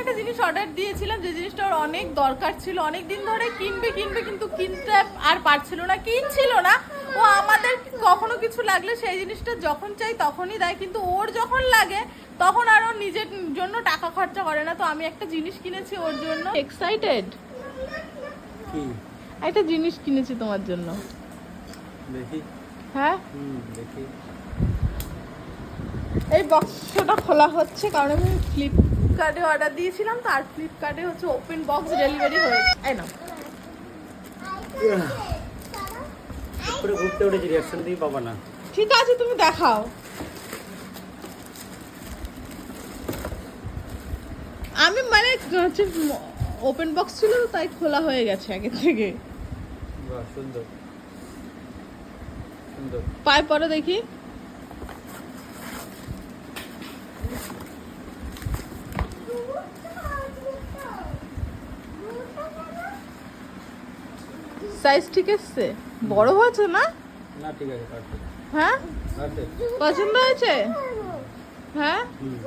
একটা জিনিস অর্ডার দিয়েছিলাম, যে জিনিসটা ওর অনেক দরকার ছিল, অনেক দিন ধরে কিনবে কিন্তু কিনতে আর পারছিল না, কিনছিল না। ও আমাদের কখনো কিছু লাগলে সেই জিনিসটা যখন চাই তখনই দেয়, কিন্তু ওর যখন লাগে তখন আর ও নিজের জন্য টাকা খরচা করে না। তো আমি একটা জিনিস কিনেছি ওর জন্য। এক্সাইটেড? একটা জিনিস কিনেছি তোমার জন্য। দেখি। হ্যাঁ দেখি। এই বক্সটা খোলা হচ্ছে, কারণ আমি ফ্লিপকার্টে অর্ডার দিয়েছিলাম, তো আর ফ্লিপকার্টে হচ্ছে ওপেন বক্স ডেলিভারি হয়েছে। এই না পুরো ঘুরতে উঠেছি, রিঅ্যাকশন দিয়ে পাবা না। ঠিক আছে, তুমি দেখাও। আমি মানে হচ্ছে ওপেন বক্স ছিল তাই খোলা হয়ে গেছে আগে থেকে। বাহ, সুন্দর সুন্দর। পায়ে পরে দেখি। সাইজ ঠিক আছে? বড় হয়েছে না? না ঠিক আছে, পারফেক্ট। হ্যাঁ পারফেক্ট। পছন্দ হয়েছে? হ্যাঁ হুম।